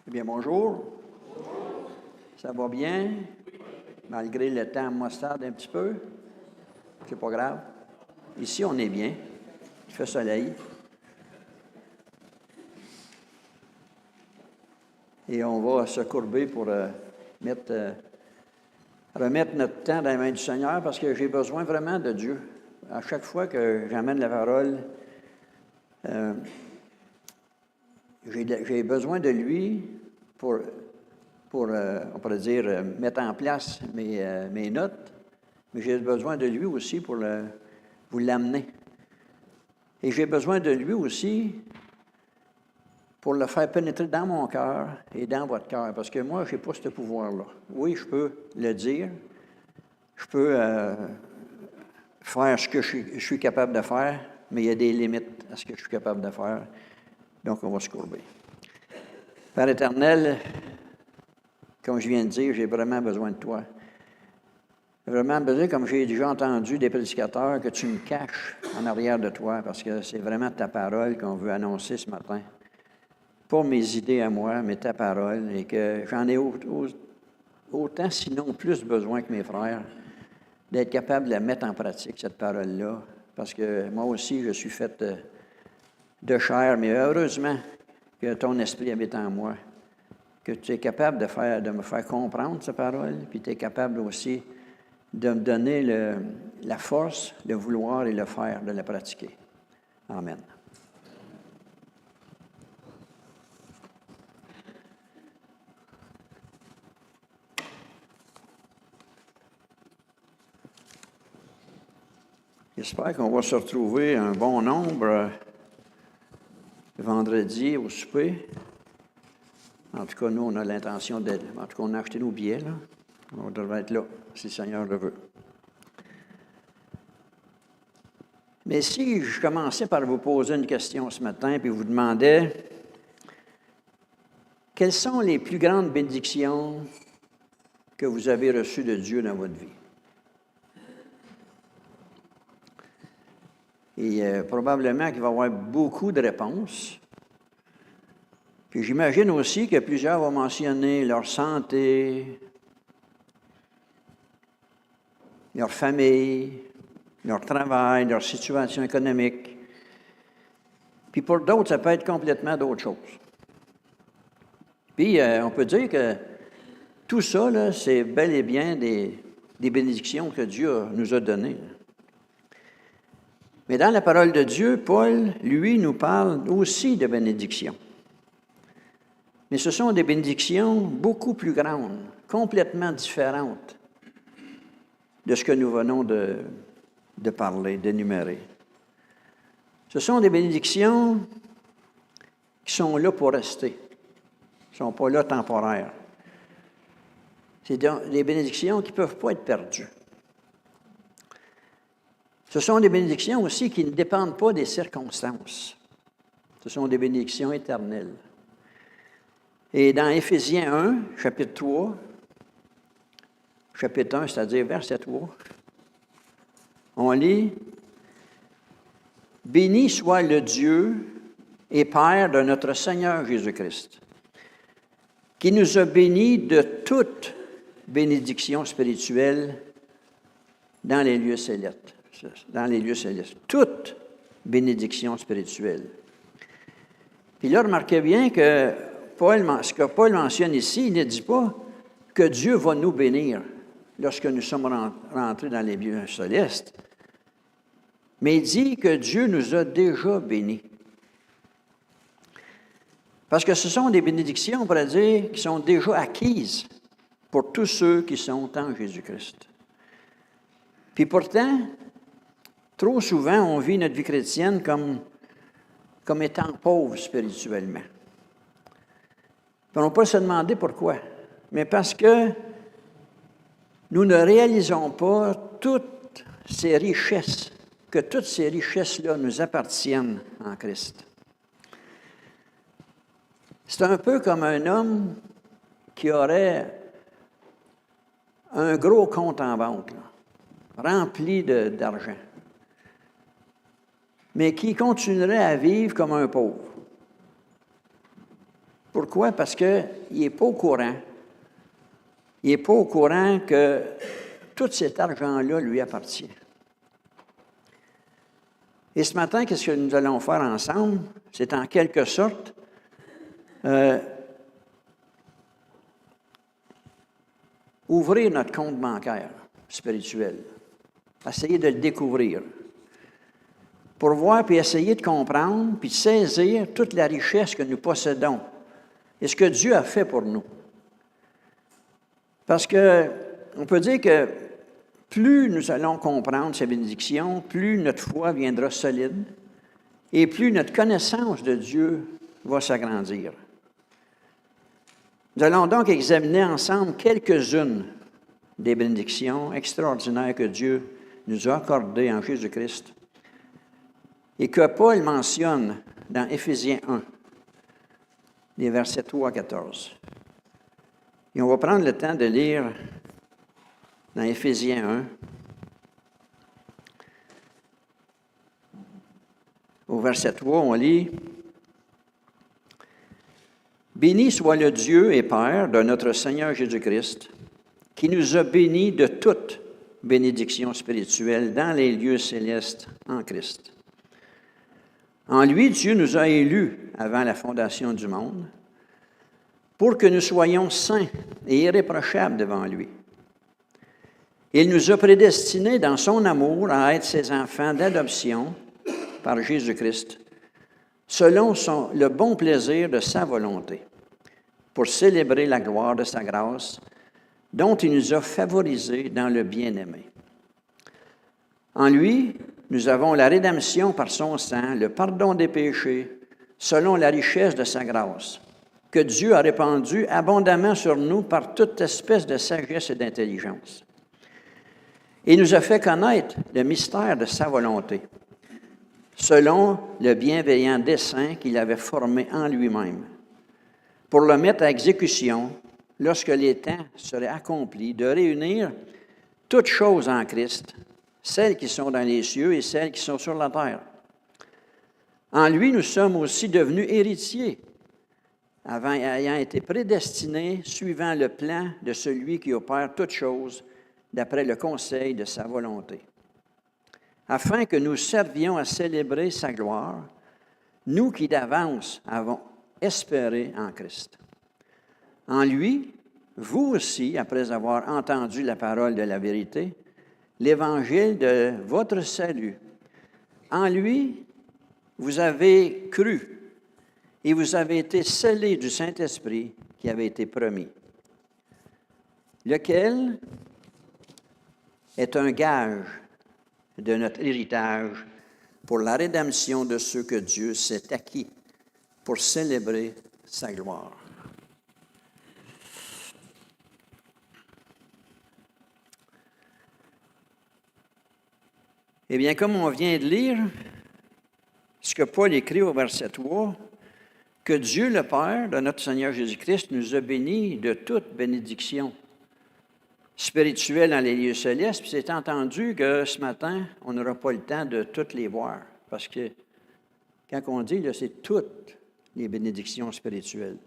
Eh bien, bonjour. Ça va bien? Malgré le temps maussade un petit peu? C'est pas grave. Ici, on est bien. Il fait soleil. Et on va se courber pour remettre notre temps dans les mains du Seigneur parce que j'ai besoin vraiment de Dieu. À chaque fois que j'amène la parole, j'ai besoin de lui pour on pourrait dire, mettre en place mes notes, mais j'ai besoin de lui aussi pour vous l'amener. Et j'ai besoin de lui aussi pour le faire pénétrer dans mon cœur et dans votre cœur, parce que moi, je n'ai pas ce pouvoir-là. Oui, je peux le dire, je peux faire ce que je suis capable de faire, mais il y a des limites à ce que je suis capable de faire. Donc, on va se courber. Père éternel, comme je viens de dire, j'ai vraiment besoin de toi. J'ai vraiment besoin, comme j'ai déjà entendu des prédicateurs, que tu me caches en arrière de toi, parce que c'est vraiment ta parole qu'on veut annoncer ce matin. Pas mes idées à moi, mais ta parole, et que j'en ai autant, sinon plus besoin que mes frères, d'être capable de la mettre en pratique, cette parole-là, parce que moi aussi, je suis fait de chair, mais heureusement que ton esprit habite en moi, que tu es capable de me faire comprendre cette parole, puis tu es capable aussi de me donner la force de vouloir et le faire, de la pratiquer. Amen. J'espère qu'on va se retrouver un bon nombre vendredi au souper. En tout cas, nous, on a l'intention d'être. En tout cas, on a acheté nos billets, là. On devrait être là, si le Seigneur le veut. Mais si je commençais par vous poser une question ce matin, puis vous demandais quelles sont les plus grandes bénédictions que vous avez reçues de Dieu dans votre vie? Et probablement qu'il va y avoir beaucoup de réponses. Puis j'imagine aussi que plusieurs vont mentionner leur santé, leur famille, leur travail, leur situation économique. Puis pour d'autres, ça peut être complètement d'autres choses. Puis on peut dire que tout ça, là, c'est bel et bien des bénédictions que Dieu nous a données. Mais dans la parole de Dieu, Paul, lui, nous parle aussi de bénédictions. Mais ce sont des bénédictions beaucoup plus grandes, complètement différentes de ce que nous venons de parler, d'énumérer. Ce sont des bénédictions qui sont là pour rester. Ils ne sont pas là temporaires. C'est des bénédictions qui ne peuvent pas être perdues. Ce sont des bénédictions aussi qui ne dépendent pas des circonstances. Ce sont des bénédictions éternelles. Et dans Éphésiens 1, chapitre 3, chapitre 1, c'est-à-dire verset 3, on lit « Béni soit le Dieu et Père de notre Seigneur Jésus-Christ, qui nous a bénis de toute bénédiction spirituelle dans les lieux célestes. » Dans les lieux célestes. Toute bénédiction spirituelle. Puis là, remarquez bien que ce que Paul mentionne ici, il ne dit pas que Dieu va nous bénir lorsque nous sommes rentrés dans les lieux célestes, mais il dit que Dieu nous a déjà bénis. Parce que ce sont des bénédictions, on pourrait dire, qui sont déjà acquises pour tous ceux qui sont en Jésus-Christ. Puis pourtant, trop souvent, on vit notre vie chrétienne comme étant pauvre spirituellement. On ne peut pas se demander pourquoi, mais parce que nous ne réalisons pas toutes ces richesses, que toutes ces richesses-là nous appartiennent en Christ. C'est un peu comme un homme qui aurait un gros compte en banque, là, rempli d'argent, mais qui continuerait à vivre comme un pauvre. Pourquoi? Parce qu'il n'est pas au courant. Il n'est pas au courant que tout cet argent-là lui appartient. Et ce matin, qu'est-ce que nous allons faire ensemble? C'est en quelque sorte ouvrir notre compte bancaire spirituel, essayer de le découvrir, pour voir puis essayer de comprendre puis de saisir toute la richesse que nous possédons et ce que Dieu a fait pour nous. Parce qu'on peut dire que plus nous allons comprendre ces bénédictions, plus notre foi viendra solide et plus notre connaissance de Dieu va s'agrandir. Nous allons donc examiner ensemble quelques-unes des bénédictions extraordinaires que Dieu nous a accordées en Jésus-Christ et que Paul mentionne dans Éphésiens 1, les versets 3 à 14. Et on va prendre le temps de lire dans Éphésiens 1, au verset 3, on lit « Béni soit le Dieu et Père de notre Seigneur Jésus-Christ, qui nous a bénis de toute bénédiction spirituelle dans les lieux célestes en Christ. En lui, Dieu nous a élus avant la fondation du monde, pour que nous soyons saints et irréprochables devant lui. Il nous a prédestinés dans son amour à être ses enfants d'adoption par Jésus-Christ, selon le bon plaisir de sa volonté, pour célébrer la gloire de sa grâce, dont il nous a favorisés dans le bien-aimé. En lui, nous avons la rédemption par son sang, le pardon des péchés, selon la richesse de sa grâce, que Dieu a répandue abondamment sur nous par toute espèce de sagesse et d'intelligence. Il nous a fait connaître le mystère de sa volonté, selon le bienveillant dessein qu'il avait formé en lui-même, pour le mettre à exécution lorsque les temps seraient accomplis, de réunir toutes choses en Christ, celles qui sont dans les cieux et celles qui sont sur la terre. En lui, nous sommes aussi devenus héritiers, ayant été prédestinés suivant le plan de celui qui opère toutes choses d'après le conseil de sa volonté, afin que nous servions à célébrer sa gloire, nous qui d'avance avons espéré en Christ. En lui, vous aussi, après avoir entendu la parole de la vérité, l'évangile de votre salut, en lui, vous avez cru et vous avez été scellés du Saint-Esprit qui avait été promis, lequel est un gage de notre héritage pour la rédemption de ceux que Dieu s'est acquis pour célébrer sa gloire. Eh bien, comme on vient de lire, ce que Paul écrit au verset 3, que Dieu le Père de notre Seigneur Jésus-Christ nous a bénis de toute bénédiction spirituelle dans les lieux célestes. Puis c'est entendu que ce matin, on n'aura pas le temps de toutes les voir, parce que quand on dit, là, c'est toutes les bénédictions spirituelles.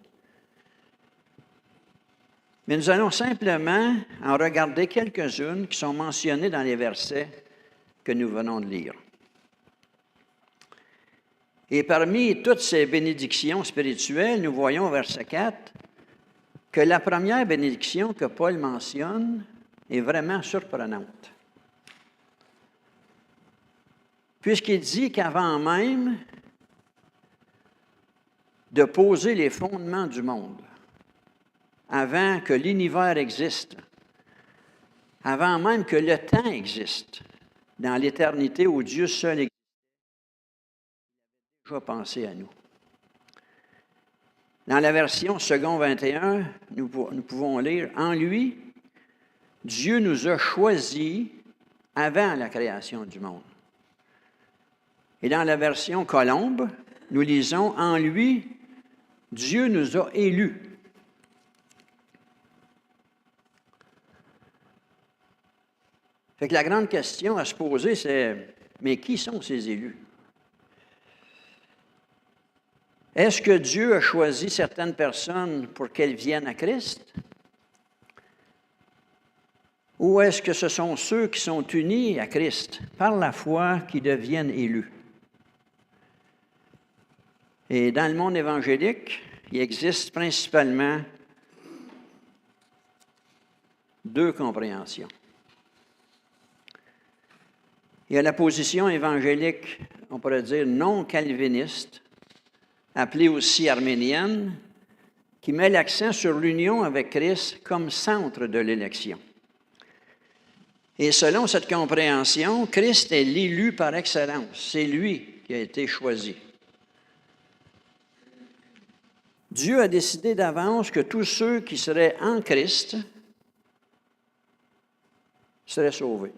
Mais nous allons simplement en regarder quelques-unes qui sont mentionnées dans les versets que nous venons de lire. Et parmi toutes ces bénédictions spirituelles, nous voyons au verset 4 que la première bénédiction que Paul mentionne est vraiment surprenante. Puisqu'il dit qu'avant même de poser les fondements du monde, avant que l'univers existe, avant même que le temps existe, dans l'éternité où Dieu seul existe, il a déjà pensé à nous. Dans la version second 21, nous pouvons lire « En lui, Dieu nous a choisis avant la création du monde. » Et dans la version Colombe, nous lisons « En lui, Dieu nous a élus. » Fait que la grande question à se poser, c'est « Mais qui sont ces élus? » Est-ce que Dieu a choisi certaines personnes pour qu'elles viennent à Christ? Ou est-ce que ce sont ceux qui sont unis à Christ par la foi qui deviennent élus? Et dans le monde évangélique, il existe principalement deux compréhensions. Il y a la position évangélique, on pourrait dire non calviniste, appelée aussi arménienne, qui met l'accent sur l'union avec Christ comme centre de l'élection. Et selon cette compréhension, Christ est l'élu par excellence. C'est lui qui a été choisi. Dieu a décidé d'avance que tous ceux qui seraient en Christ seraient sauvés.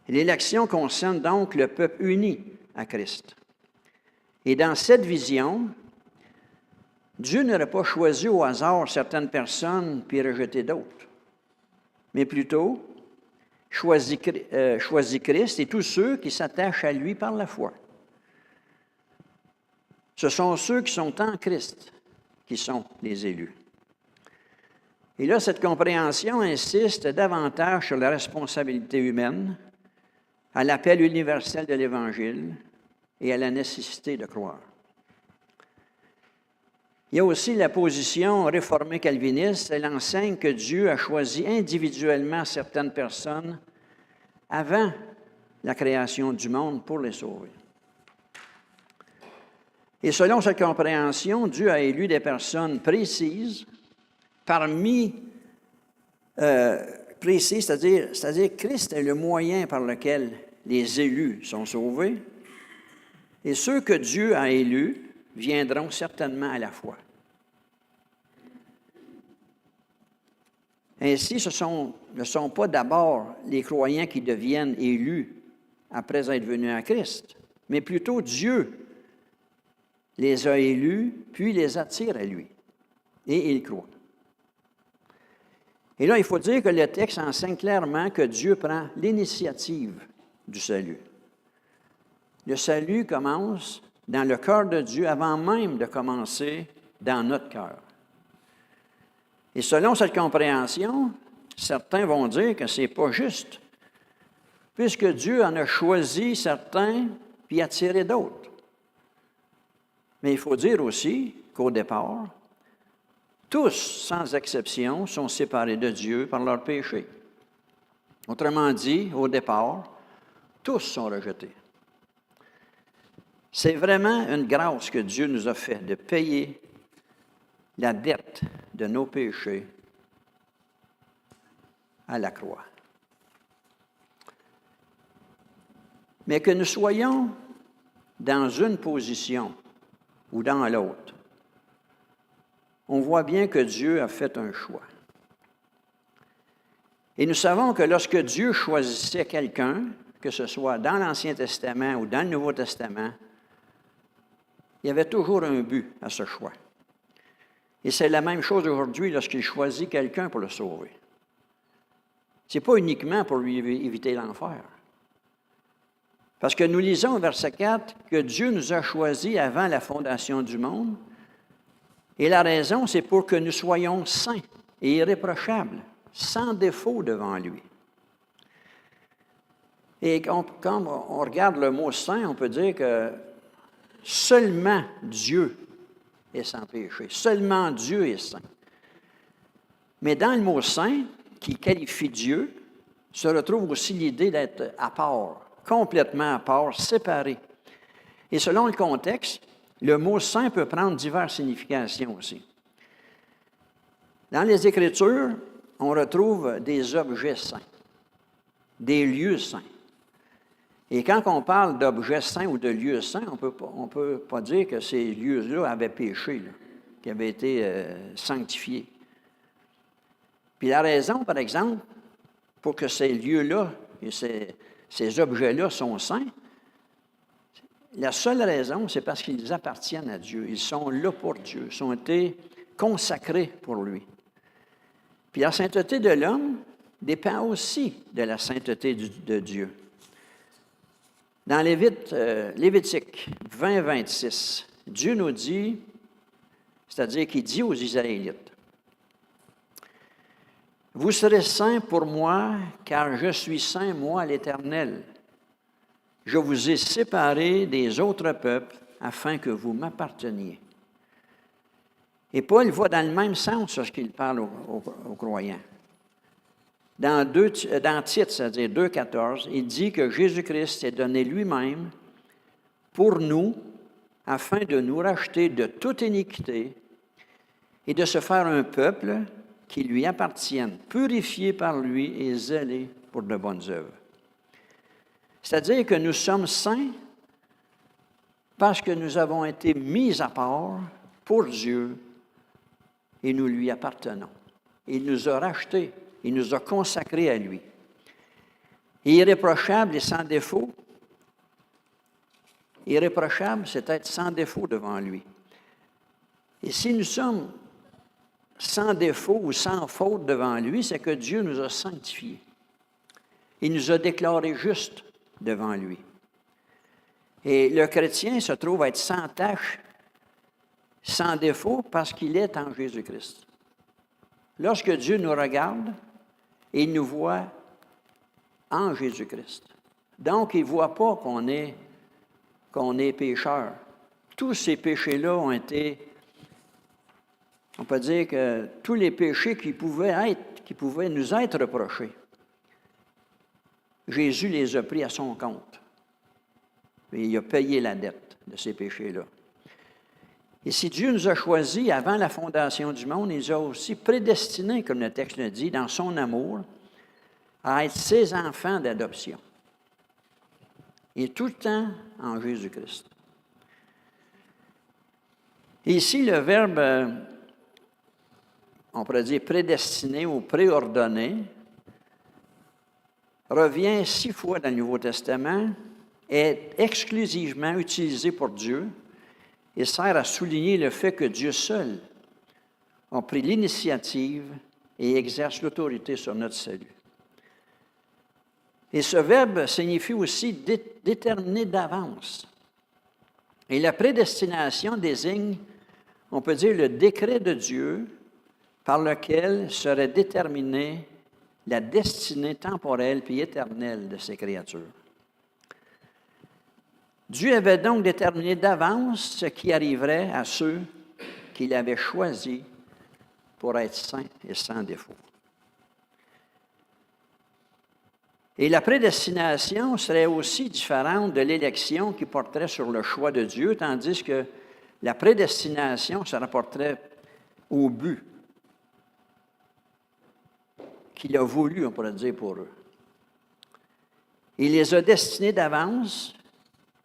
L'élection concerne donc le peuple uni à Christ. Et dans cette vision, Dieu n'aurait pas choisi au hasard certaines personnes puis rejeté d'autres, mais plutôt choisi Christ et tous ceux qui s'attachent à lui par la foi. Ce sont ceux qui sont en Christ qui sont les élus. Et là, cette compréhension insiste davantage sur la responsabilité humaine, à l'appel universel de l'Évangile et à la nécessité de croire. Il y a aussi la position réformée calviniste. Elle enseigne que Dieu a choisi individuellement certaines personnes avant la création du monde pour les sauver. Et selon cette compréhension, Dieu a élu des personnes précises précis, c'est-à-dire Christ est le moyen par lequel les élus sont sauvés, et ceux que Dieu a élus viendront certainement à la foi. Ainsi, ne sont pas d'abord les croyants qui deviennent élus après être venus à Christ, mais plutôt Dieu les a élus, puis les attire à lui, et ils croient. Et là, il faut dire que le texte enseigne clairement que Dieu prend l'initiative du salut. Le salut commence dans le cœur de Dieu avant même de commencer dans notre cœur. Et selon cette compréhension, certains vont dire que ce n'est pas juste, puisque Dieu en a choisi certains puis attiré d'autres. Mais il faut dire aussi qu'au départ, tous, sans exception, sont séparés de Dieu par leur péché. Autrement dit, au départ, tous sont rejetés. C'est vraiment une grâce que Dieu nous a fait de payer la dette de nos péchés à la croix. Mais que nous soyons dans une position ou dans l'autre, on voit bien que Dieu a fait un choix. Et nous savons que lorsque Dieu choisissait quelqu'un, que ce soit dans l'Ancien Testament ou dans le Nouveau Testament, il y avait toujours un but à ce choix. Et c'est la même chose aujourd'hui lorsqu'il choisit quelqu'un pour le sauver. Ce n'est pas uniquement pour lui éviter l'enfer. Parce que nous lisons au verset 4 que Dieu nous a choisis avant la fondation du monde. Et la raison, c'est pour que nous soyons saints et irréprochables, sans défaut devant lui. Et quand on regarde le mot saint, on peut dire que seulement Dieu est sans péché. Seulement Dieu est saint. Mais dans le mot saint, qui qualifie Dieu, se retrouve aussi l'idée d'être à part, complètement à part, séparé. Et selon le contexte, le mot saint peut prendre diverses significations aussi. Dans les Écritures, on retrouve des objets saints, des lieux saints. Et quand on parle d'objets saints ou de lieux saints, on peut pas dire que ces lieux-là avaient péché, là, qui avaient été sanctifiés. Puis la raison, par exemple, pour que ces lieux-là et ces objets-là sont saints, la seule raison, c'est parce qu'ils appartiennent à Dieu. Ils sont là pour Dieu. Ils ont été consacrés pour lui. Puis la sainteté de l'homme dépend aussi de la sainteté de Dieu. Dans Lévitique 20, 26, Dieu nous dit, c'est-à-dire qu'il dit aux Israélites, « Vous serez saints pour moi, car je suis saint, moi, l'Éternel. Je vous ai séparés des autres peuples afin que vous m'apparteniez. » Et Paul va dans le même sens lorsqu'il parle aux croyants. Dans Tite, c'est-à-dire 2,14, il dit que Jésus-Christ s'est donné lui-même pour nous, afin de nous racheter de toute iniquité et de se faire un peuple qui lui appartienne, purifié par lui et zélé pour de bonnes œuvres. C'est-à-dire que nous sommes saints parce que nous avons été mis à part pour Dieu et nous lui appartenons. Il nous a rachetés, il nous a consacrés à lui. Irréprochable et sans défaut. Irréprochable, c'est être sans défaut devant lui. Et si nous sommes sans défaut ou sans faute devant lui, c'est que Dieu nous a sanctifiés. Il nous a déclarés justes devant lui. Et le chrétien se trouve être sans tache, sans défaut, parce qu'il est en Jésus-Christ. Lorsque Dieu nous regarde, il nous voit en Jésus-Christ. Donc, il ne voit pas qu'on est pécheur. Tous ces péchés-là ont été, on peut dire que tous les péchés qui pouvaient nous être reprochés, Jésus les a pris à son compte. Et il a payé la dette de ces péchés-là. Et si Dieu nous a choisis avant la fondation du monde, il nous a aussi prédestinés, comme le texte le dit, dans son amour, à être ses enfants d'adoption. Et tout le temps en Jésus-Christ. Et ici, le verbe, on pourrait dire prédestiné ou préordonné, revient 6 fois dans le Nouveau Testament, est exclusivement utilisé pour Dieu et sert à souligner le fait que Dieu seul a pris l'initiative et exerce l'autorité sur notre salut. Et ce verbe signifie aussi déterminer d'avance. Et la prédestination désigne, on peut dire, le décret de Dieu par lequel serait déterminée la destinée temporelle puis éternelle de ses créatures. Dieu avait donc déterminé d'avance ce qui arriverait à ceux qu'il avait choisis pour être saints et sans défaut. Et la prédestination serait aussi différente de l'élection qui porterait sur le choix de Dieu, tandis que la prédestination se rapporterait au but qu'il a voulu, on pourrait dire, pour eux. Il les a destinés d'avance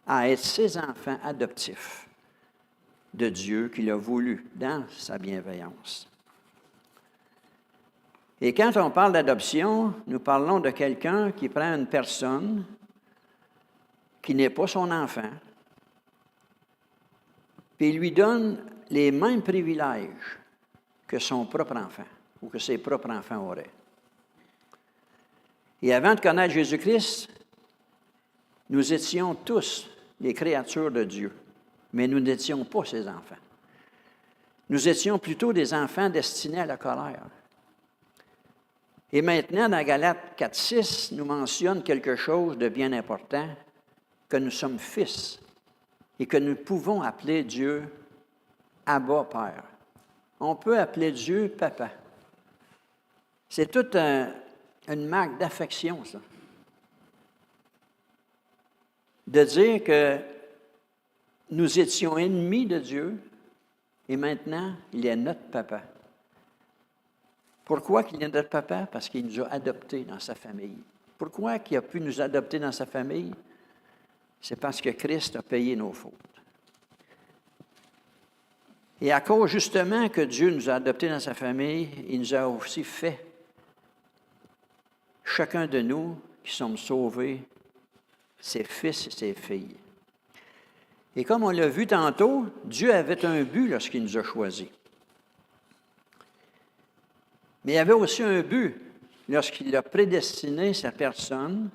à être ses enfants adoptifs de Dieu qu'il a voulu dans sa bienveillance. Et quand on parle d'adoption, nous parlons de quelqu'un qui prend une personne qui n'est pas son enfant, puis il lui donne les mêmes privilèges que son propre enfant ou que ses propres enfants auraient. Et avant de connaître Jésus-Christ, nous étions tous les créatures de Dieu, mais nous n'étions pas ses enfants. Nous étions plutôt des enfants destinés à la colère. Et maintenant, dans Galates 4,6, nous mentionne quelque chose de bien important, que nous sommes fils et que nous pouvons appeler Dieu Abba, Père. On peut appeler Dieu Papa. C'est toute une marque d'affection, ça. De dire que nous étions ennemis de Dieu et maintenant, il est notre papa. Pourquoi qu'il est notre papa? Parce qu'il nous a adoptés dans sa famille. Pourquoi qu'il a pu nous adopter dans sa famille? C'est parce que Christ a payé nos fautes. Et à cause justement que Dieu nous a adoptés dans sa famille, il nous a aussi fait, chacun de nous qui sommes sauvés, ses fils et ses filles. Et comme on l'a vu tantôt, Dieu avait un but lorsqu'il nous a choisis. Mais il y avait aussi un but lorsqu'il a prédestiné sa personne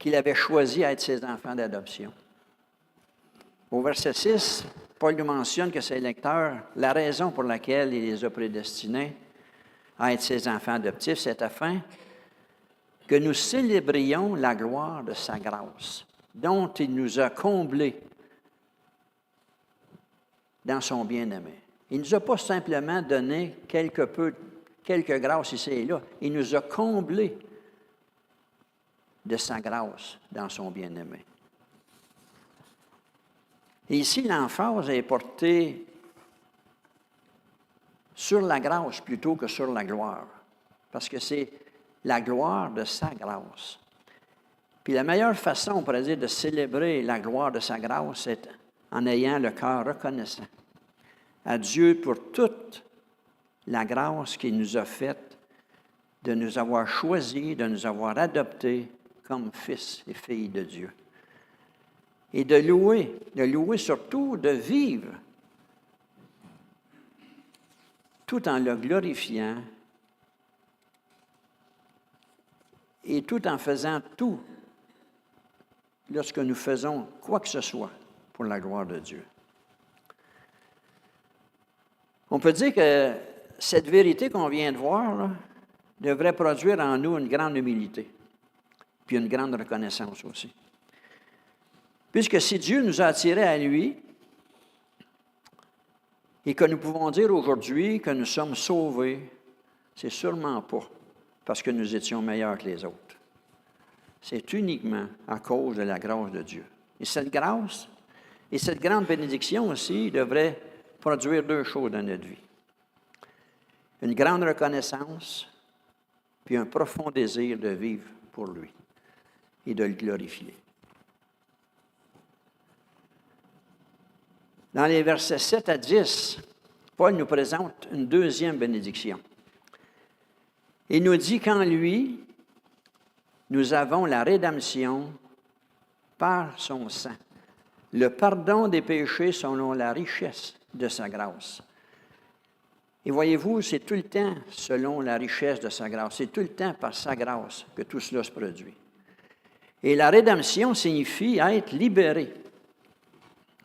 qu'il avait choisis à être ses enfants d'adoption. Au verset 6, Paul nous mentionne que ses lecteurs, la raison pour laquelle il les a prédestinés à être ses enfants adoptifs, c'est afin que nous célébrions la gloire de sa grâce, dont il nous a comblés dans son bien-aimé. Il ne nous a pas simplement donné quelques grâces ici et là, il nous a comblés de sa grâce dans son bien-aimé. Et ici, l'emphase est portée sur la grâce plutôt que sur la gloire, parce que c'est la gloire de sa grâce. Puis la meilleure façon, on pourrait dire, de célébrer la gloire de sa grâce, c'est en ayant le cœur reconnaissant à Dieu pour toute la grâce qu'il nous a faite, de nous avoir choisis, de nous avoir adoptés comme fils et filles de Dieu. Et de louer surtout, de vivre, tout en le glorifiant et tout en faisant tout lorsque nous faisons quoi que ce soit pour la gloire de Dieu. On peut dire que cette vérité qu'on vient de voir là, devrait produire en nous une grande humilité, puis une grande reconnaissance aussi. Puisque si Dieu nous a attirés à lui, et que nous pouvons dire aujourd'hui que nous sommes sauvés, c'est sûrement pas parce que nous étions meilleurs que les autres. C'est uniquement à cause de la grâce de Dieu. Et cette grâce, et cette grande bénédiction aussi, devrait produire deux choses dans notre vie. Une grande reconnaissance, puis un profond désir de vivre pour lui et de le glorifier. Dans les versets 7 à 10, Paul nous présente une deuxième bénédiction. Il nous dit qu'en lui, nous avons la rédemption par son sang, le pardon des péchés selon la richesse de sa grâce. Et voyez-vous, c'est tout le temps selon la richesse de sa grâce, c'est tout le temps par sa grâce que tout cela se produit. Et la rédemption signifie être libéré.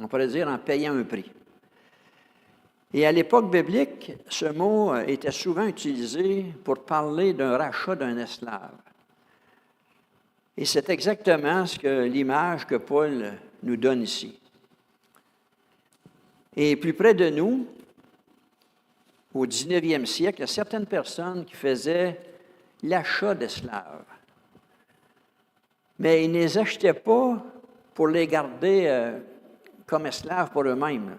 On pourrait dire en payant un prix. Et à l'époque biblique, ce mot était souvent utilisé pour parler d'un rachat d'un esclave. Et c'est exactement l'image que Paul nous donne ici. Et plus près de nous, au 19e siècle, il y a certaines personnes qui faisaient l'achat d'esclaves. Mais ils ne les achetaient pas pour les garder comme esclaves pour eux-mêmes.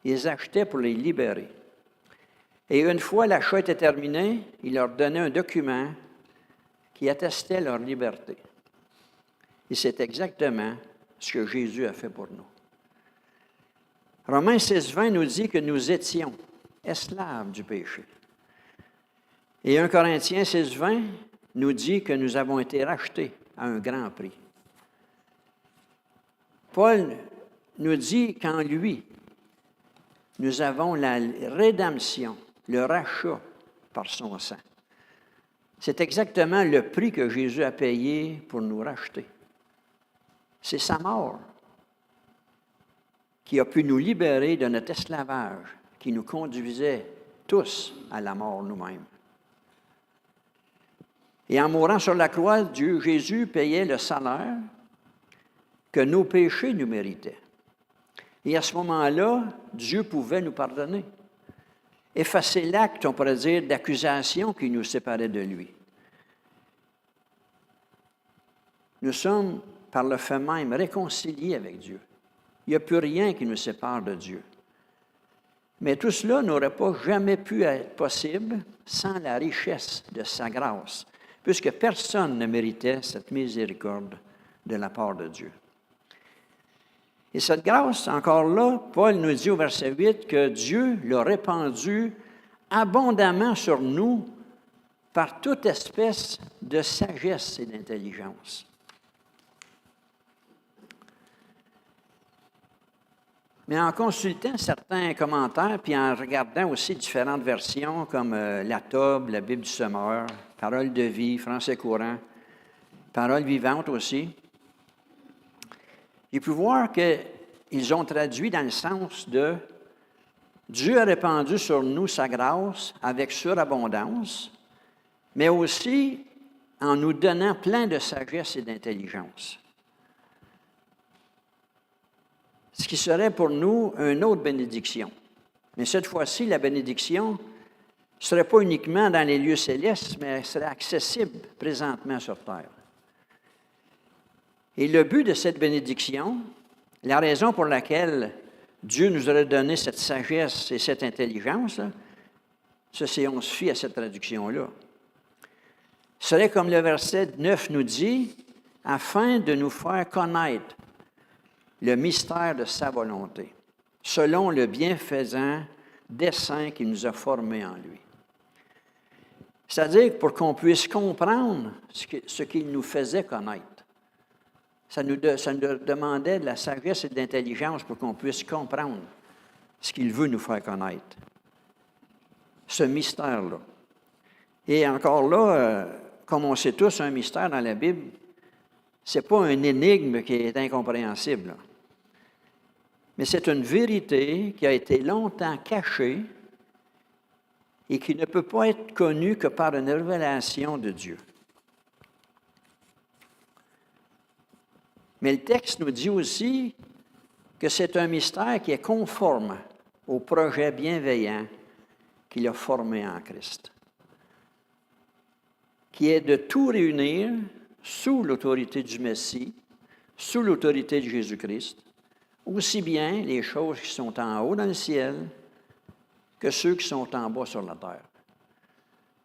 Ils les achetaient pour les libérer. Et une fois l'achat était terminé, ils leur donnaient un document qui attestait leur liberté. Et c'est exactement ce que Jésus a fait pour nous. Romains 6,20 nous dit que nous étions esclaves du péché. Et 1 Corinthiens 6,20 nous dit que nous avons été rachetés à un grand prix. Paul nous dit qu'en lui, nous avons la rédemption, le rachat par son sang. C'est exactement le prix que Jésus a payé pour nous racheter. C'est sa mort qui a pu nous libérer de notre esclavage, qui nous conduisait tous à la mort nous-mêmes. Et en mourant sur la croix, Jésus payait le salaire que nos péchés nous méritaient. Et à ce moment-là, Dieu pouvait nous pardonner, effacer l'acte, on pourrait dire, d'accusation qui nous séparait de lui. Nous sommes, par le fait même, réconciliés avec Dieu. Il n'y a plus rien qui nous sépare de Dieu. Mais tout cela n'aurait pas jamais pu être possible sans la richesse de sa grâce, puisque personne ne méritait cette miséricorde de la part de Dieu. Et cette grâce, encore là, Paul nous dit au verset 8 que Dieu l'a répandue abondamment sur nous par toute espèce de sagesse et d'intelligence. Mais en consultant certains commentaires, puis en regardant aussi différentes versions comme la Tobe, la Bible du Semeur, Parole de vie, Français courant, Parole vivante aussi, j'ai pu voir qu'ils ont traduit dans le sens de Dieu a répandu sur nous sa grâce avec surabondance, mais aussi en nous donnant plein de sagesse et d'intelligence. Ce qui serait pour nous une autre bénédiction. Mais cette fois-ci, la bénédiction ne serait pas uniquement dans les lieux célestes, mais elle serait accessible présentement sur terre. Et le but de cette bénédiction, la raison pour laquelle Dieu nous aurait donné cette sagesse et cette intelligence, c'est on se fie à cette traduction-là. Serait comme le verset 9 nous dit, afin de nous faire connaître le mystère de sa volonté, selon le bienfaisant dessein qu'il nous a formés en lui. C'est-à-dire pour qu'on puisse comprendre ce qu'il nous faisait connaître. Ça nous demandait de la sagesse et de l'intelligence pour qu'on puisse comprendre ce qu'il veut nous faire connaître. Ce mystère-là. Et encore là, comme on sait tous, un mystère dans la Bible, ce n'est pas une énigme qui est incompréhensible. Mais c'est une vérité qui a été longtemps cachée et qui ne peut pas être connue que par une révélation de Dieu. Mais le texte nous dit aussi que c'est un mystère qui est conforme au projet bienveillant qu'il a formé en Christ, qui est de tout réunir sous l'autorité du Messie, sous l'autorité de Jésus-Christ, aussi bien les choses qui sont en haut dans le ciel que ceux qui sont en bas sur la terre.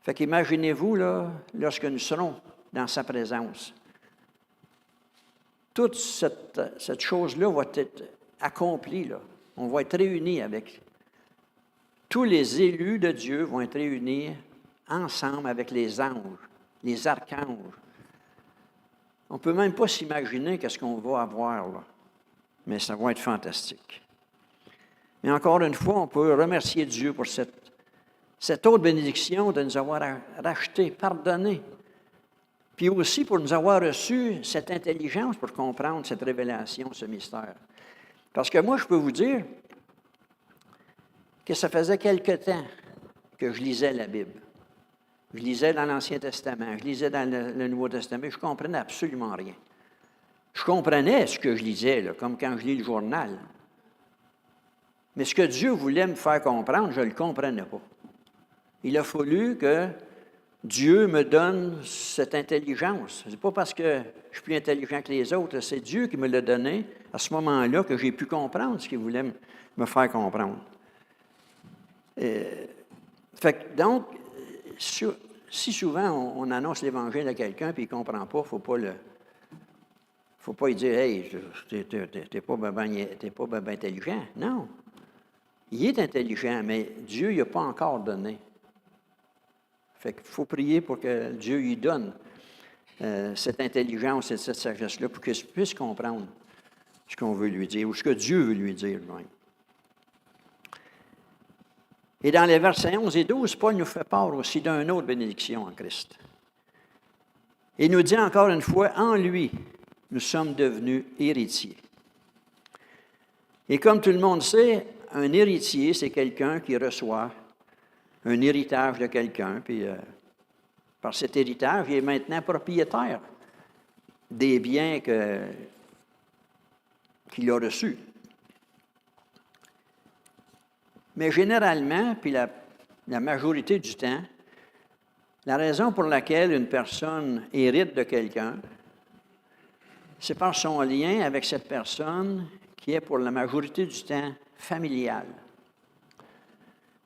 Fait qu'imaginez-vous, là, lorsque nous serons dans sa présence, toute cette chose-là va être accomplie, là. On va être réunis avec tous les élus de Dieu vont être réunis ensemble avec les anges, les archanges. On ne peut même pas s'imaginer qu'est-ce qu'on va avoir là, mais ça va être fantastique. Mais encore une fois, on peut remercier Dieu pour cette autre bénédiction de nous avoir rachetés, pardonnés, puis aussi pour nous avoir reçu cette intelligence pour comprendre cette révélation, ce mystère. Parce que moi, je peux vous dire que ça faisait quelque temps que je lisais la Bible. Je lisais dans l'Ancien Testament, je lisais dans le Nouveau Testament, je ne comprenais absolument rien. Je comprenais ce que je lisais, là, comme quand je lis le journal. Mais ce que Dieu voulait me faire comprendre, je ne le comprenais pas. Il a fallu que Dieu me donne cette intelligence. Ce n'est pas parce que je suis plus intelligent que les autres, c'est Dieu qui me l'a donné à ce moment-là que j'ai pu comprendre ce qu'il voulait me faire comprendre. Donc, si souvent on annonce l'Évangile à quelqu'un et il ne comprend pas, il ne faut pas lui dire « Hey, tu n'es pas bien intelligent. » Non. Il est intelligent, mais Dieu ne l'a pas encore donné. Fait qu'il faut prier pour que Dieu lui donne cette intelligence et cette sagesse-là pour qu'il puisse comprendre ce qu'on veut lui dire ou ce que Dieu veut lui dire lui-même. Et dans les versets 11 et 12, Paul nous fait part aussi d'une autre bénédiction en Christ. Il nous dit encore une fois, en lui, nous sommes devenus héritiers. Et comme tout le monde sait, un héritier, c'est quelqu'un qui reçoit un héritage de quelqu'un, puis par cet héritage, il est maintenant propriétaire des biens qu'il a reçus. Mais généralement, puis la majorité du temps, la raison pour laquelle une personne hérite de quelqu'un, c'est par son lien avec cette personne qui est pour la majorité du temps familial.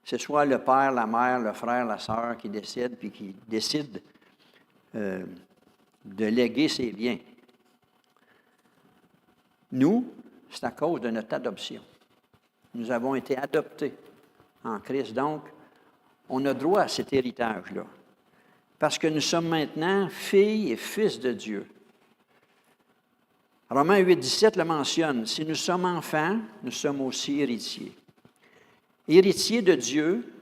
C'est soit le père, la mère, le frère, la sœur qui décide, puis qui décide de léguer ses biens. Nous, c'est à cause de notre adoption. Nous avons été adoptés en Christ, donc on a droit à cet héritage-là. Parce que nous sommes maintenant filles et fils de Dieu. Romains 8, 17 le mentionne. Si nous sommes enfants, nous sommes aussi héritiers. Héritiers de Dieu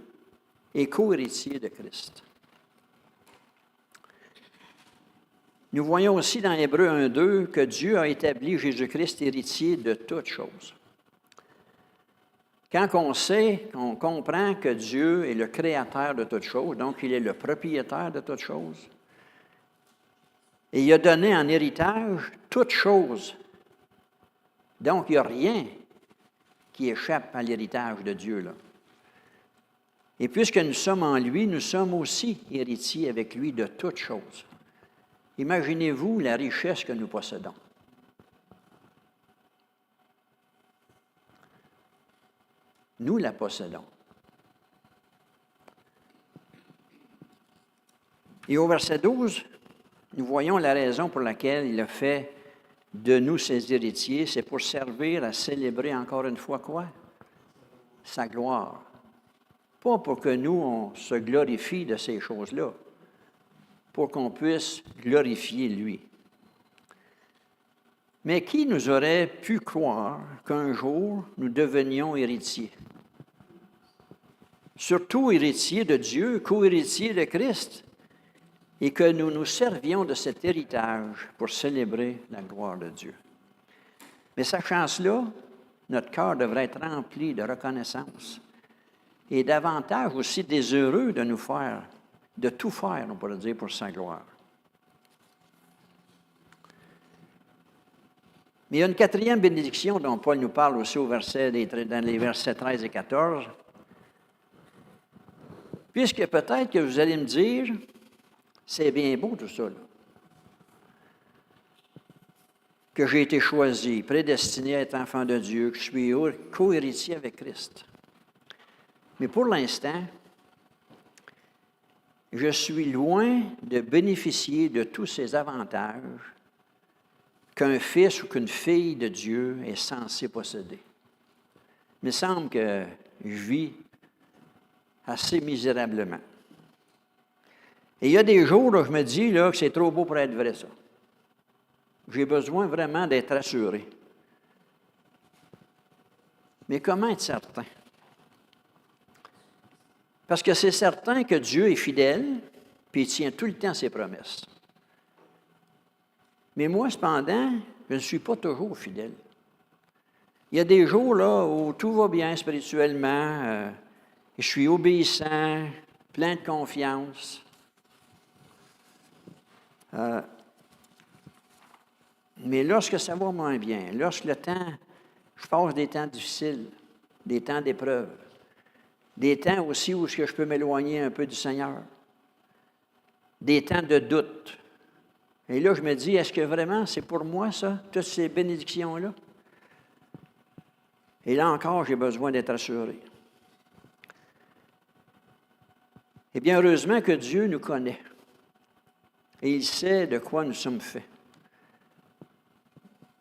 et co-héritiers de Christ. Nous voyons aussi dans Hébreux 1:2 que Dieu a établi Jésus-Christ héritier de toutes choses. Quand on sait, on comprend que Dieu est le créateur de toutes choses, donc il est le propriétaire de toutes choses, et il a donné en héritage toutes choses. Donc, il n'y a rien qui échappe à l'héritage de Dieu, là. Et puisque nous sommes en lui, nous sommes aussi héritiers avec lui de toutes choses. Imaginez-vous la richesse que nous possédons. Nous la possédons. Et au verset 12, nous voyons la raison pour laquelle il a fait de nous ses héritiers, c'est pour servir à célébrer encore une fois quoi? Sa gloire. Pas pour que nous, on se glorifie de ces choses-là, pour qu'on puisse glorifier lui. Mais qui nous aurait pu croire qu'un jour nous devenions héritiers? Surtout héritiers de Dieu, co-héritiers de Christ, et que nous nous servions de cet héritage pour célébrer la gloire de Dieu. Mais sachant cela, notre cœur devrait être rempli de reconnaissance et davantage aussi désireux de de tout faire, on pourrait dire, pour sa gloire. Mais il y a une quatrième bénédiction dont Paul nous parle aussi dans les versets 13 et 14. Puisque peut-être que vous allez me dire, c'est bien beau tout ça, là, que j'ai été choisi, prédestiné à être enfant de Dieu, que je suis co-héritier avec Christ. Mais pour l'instant, je suis loin de bénéficier de tous ces avantages qu'un fils ou qu'une fille de Dieu est censé posséder. Il me semble que je vis assez misérablement. Et il y a des jours où je me dis là, que c'est trop beau pour être vrai, ça. J'ai besoin vraiment d'être assuré. Mais comment être certain? Parce que c'est certain que Dieu est fidèle, puis il tient tout le temps ses promesses. Mais moi, cependant, je ne suis pas toujours fidèle. Il y a des jours là où tout va bien spirituellement, je suis obéissant, plein de confiance. Mais lorsque ça va moins bien, lorsque je passe des temps difficiles, des temps d'épreuve, des temps aussi où je peux m'éloigner un peu du Seigneur, des temps de doute. Et là, je me dis, est-ce que vraiment c'est pour moi, ça, toutes ces bénédictions-là? Et là encore, j'ai besoin d'être assuré. Eh bien, heureusement que Dieu nous connaît. Et il sait de quoi nous sommes faits.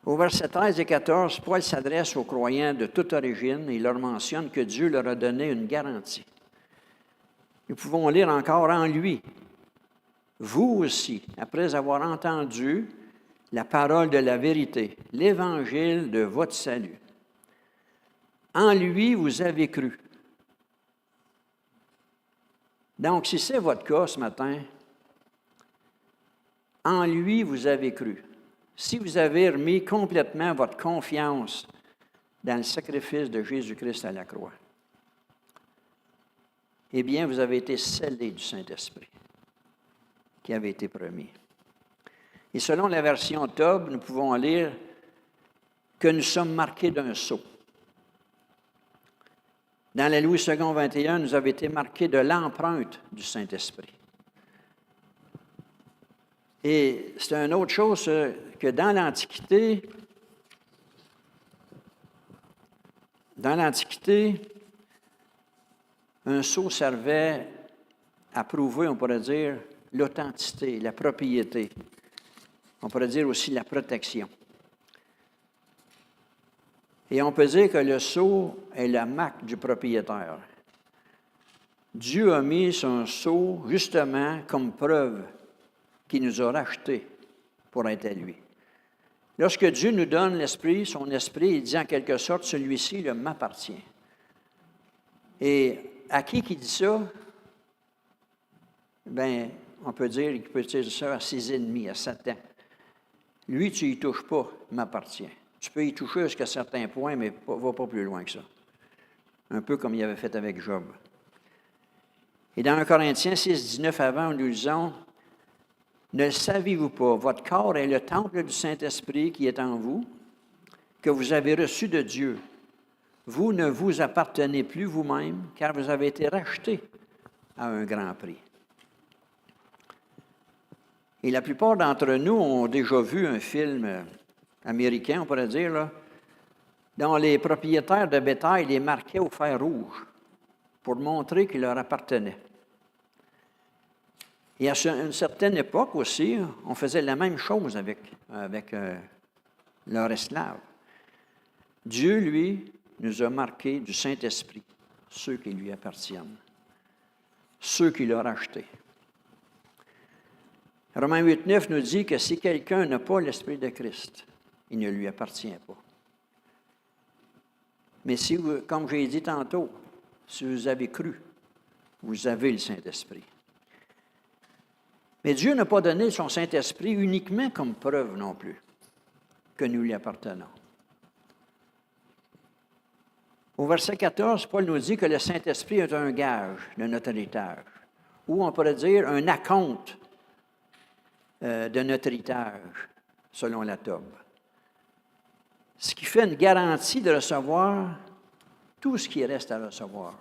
Au verset 13 et 14, Paul s'adresse aux croyants de toute origine et il leur mentionne que Dieu leur a donné une garantie. Nous pouvons lire encore en lui. Vous aussi, après avoir entendu la parole de la vérité, l'évangile de votre salut, en lui vous avez cru. Donc, si c'est votre cas ce matin, en lui vous avez cru. Si vous avez remis complètement votre confiance dans le sacrifice de Jésus-Christ à la croix, eh bien, vous avez été scellés du Saint-Esprit qui avait été promis. Et selon la version Tob, nous pouvons lire que nous sommes marqués d'un sceau. Dans la Louis II 21, nous avons été marqués de l'empreinte du Saint-Esprit. Et c'est une autre chose que dans l'Antiquité, un sceau servait à prouver, on pourrait dire, l'authenticité, la propriété. On pourrait dire aussi la protection. Et on peut dire que le sceau est la marque du propriétaire. Dieu a mis son sceau justement comme preuve qu'il nous a rachetés pour être à lui. Lorsque Dieu nous donne l'Esprit, son Esprit, il dit en quelque sorte, celui-ci il m'appartient. Et à qui dit ça? Bien, on peut dire qu'il peut dire ça à ses ennemis, à Satan. Lui, tu y touches pas, il m'appartient. Tu peux y toucher jusqu'à certains points, mais va pas plus loin que ça. Un peu comme il avait fait avec Job. Et dans 1 Corinthiens 6, 19 avant, nous lisons, « Ne le savez-vous pas, votre corps est le temple du Saint-Esprit qui est en vous, que vous avez reçu de Dieu. Vous ne vous appartenez plus vous-même, car vous avez été rachetés à un grand prix. » Et la plupart d'entre nous ont déjà vu un film américain, on pourrait dire, là, dont les propriétaires de bétail les marquaient au fer rouge pour montrer qu'ils leur appartenaient. Et à une certaine époque aussi, on faisait la même chose avec leurs esclaves. Dieu, lui, nous a marqués du Saint-Esprit, ceux qui lui appartiennent, ceux qui l'ont racheté. Romains 8, 9 nous dit que si quelqu'un n'a pas l'Esprit de Christ, il ne lui appartient pas. Mais si vous, comme j'ai dit tantôt, si vous avez cru, vous avez le Saint-Esprit. Mais Dieu n'a pas donné son Saint-Esprit uniquement comme preuve non plus que nous lui appartenons. Au verset 14, Paul nous dit que le Saint-Esprit est un gage de notre héritage, ou on pourrait dire un acompte de notre héritage, selon la Tob. Ce qui fait une garantie de recevoir tout ce qui reste à recevoir.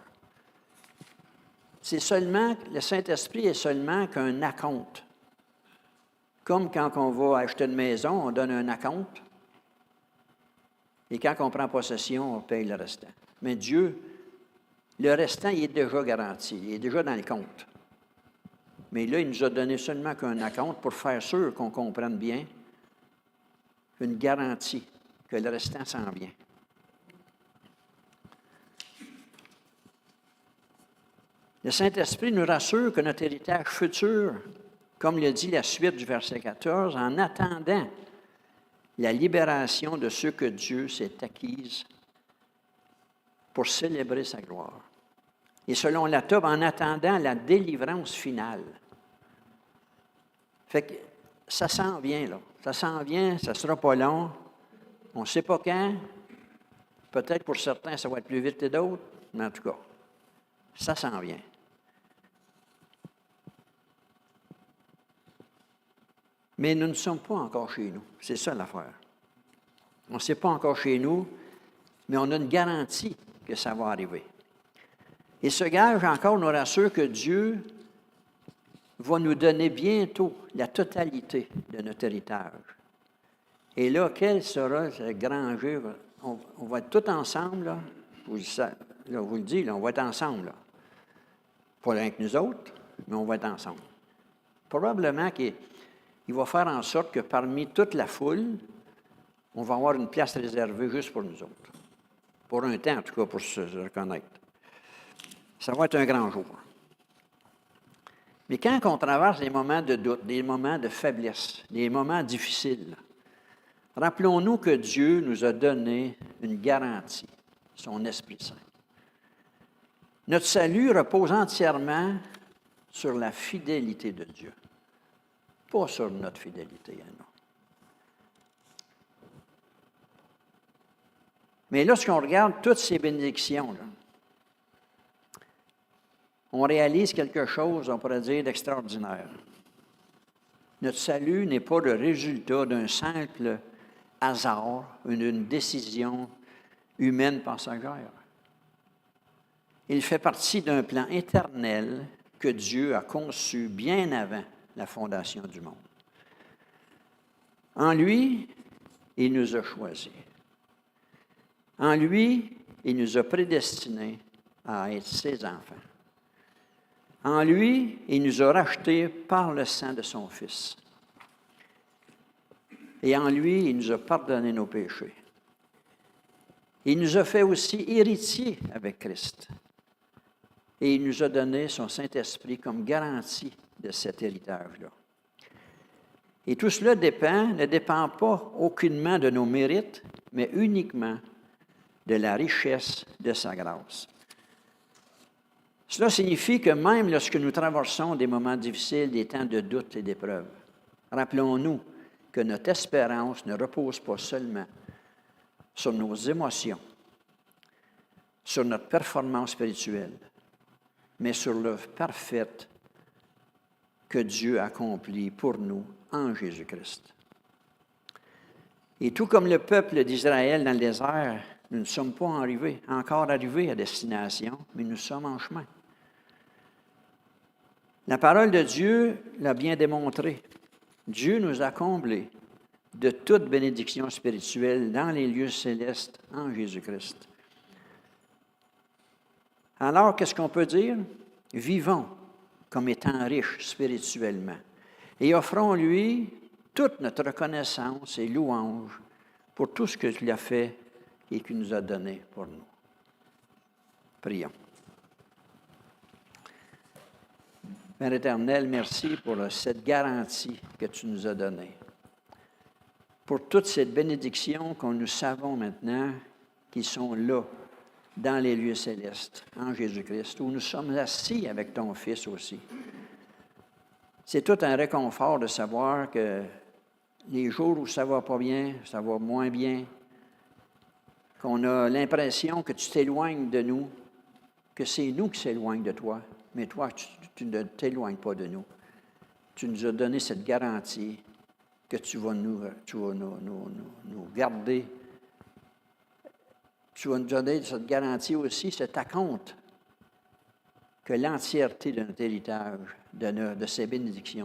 C'est seulement, le Saint-Esprit est seulement qu'un acompte. Comme quand on va acheter une maison, on donne un acompte. Et quand on prend possession, on paye le restant. Mais Dieu, le restant, il est déjà garanti, il est déjà dans le compte. Mais là, il nous a donné seulement qu'un acompte pour faire sûr qu'on comprenne bien une garantie que le restant s'en vient. Le Saint-Esprit nous rassure que notre héritage futur, comme le dit la suite du verset 14, en attendant la libération de ceux que Dieu s'est acquise pour célébrer sa gloire. Et selon la Tob, en attendant la délivrance finale. Fait que ça s'en vient, là. Ça s'en vient, ça ne sera pas long. On ne sait pas quand. Peut-être pour certains, ça va être plus vite que d'autres, mais en tout cas, ça s'en vient. Mais nous ne sommes pas encore chez nous. C'est ça l'affaire. On ne sait pas encore chez nous, mais on a une garantie que ça va arriver. Et ce gage encore nous rassure que Dieu va nous donner bientôt la totalité de notre héritage. Et là, quel sera ce grand jour? On va être tous ensemble, là. Je vous le dis, là, on va être ensemble. Là. Pas rien que nous autres, mais on va être ensemble. Probablement qu'il va faire en sorte que parmi toute la foule, on va avoir une place réservée juste pour nous autres. Pour un temps, en tout cas, pour se reconnaître. Ça va être un grand jour. Mais quand on traverse des moments de doute, des moments de faiblesse, des moments difficiles, rappelons-nous que Dieu nous a donné une garantie, son Esprit Saint. Notre salut repose entièrement sur la fidélité de Dieu, pas sur notre fidélité à nous. Mais lorsqu'on regarde toutes ces bénédictions, là, on réalise quelque chose, on pourrait dire, d'extraordinaire. Notre salut n'est pas le résultat d'un simple hasard, une décision humaine passagère. Il fait partie d'un plan éternel que Dieu a conçu bien avant la fondation du monde. En lui, il nous a choisis. En lui, il nous a prédestinés à être ses enfants. En lui, il nous a rachetés par le sang de son Fils. Et en lui, il nous a pardonné nos péchés. Il nous a fait aussi héritiers avec Christ. Et il nous a donné son Saint-Esprit comme garantie de cet héritage-là. Et tout cela ne dépend pas aucunement de nos mérites, mais uniquement de la richesse de sa grâce. Cela signifie que même lorsque nous traversons des moments difficiles, des temps de doute et d'épreuve, rappelons-nous que notre espérance ne repose pas seulement sur nos émotions, sur notre performance spirituelle, mais sur l'œuvre parfaite que Dieu accomplit pour nous en Jésus-Christ. Et tout comme le peuple d'Israël dans le désert, nous ne sommes pas encore arrivés à destination, mais nous sommes en chemin. La parole de Dieu l'a bien démontré. Dieu nous a comblés de toute bénédiction spirituelle dans les lieux célestes en Jésus-Christ. Alors, qu'est-ce qu'on peut dire? Vivons comme étant riches spirituellement et offrons-lui toute notre reconnaissance et louange pour tout ce qu'il a fait et qu'il nous a donné pour nous. Prions. Père éternel, merci pour cette garantie que tu nous as donnée. Pour toute cette bénédiction que nous savons maintenant qui sont là, dans les lieux célestes, en Jésus-Christ, où nous sommes assis avec ton Fils aussi. C'est tout un réconfort de savoir que les jours où ça ne va pas bien, ça va moins bien, qu'on a l'impression que tu t'éloignes de nous, que c'est nous qui s'éloignent de toi, mais toi, tu ne t'éloignes pas de nous. Tu nous as donné cette garantie que tu vas nous garder. Tu vas nous donner cette garantie aussi, cet acompte, que l'entièreté de notre héritage, de ces bénédictions,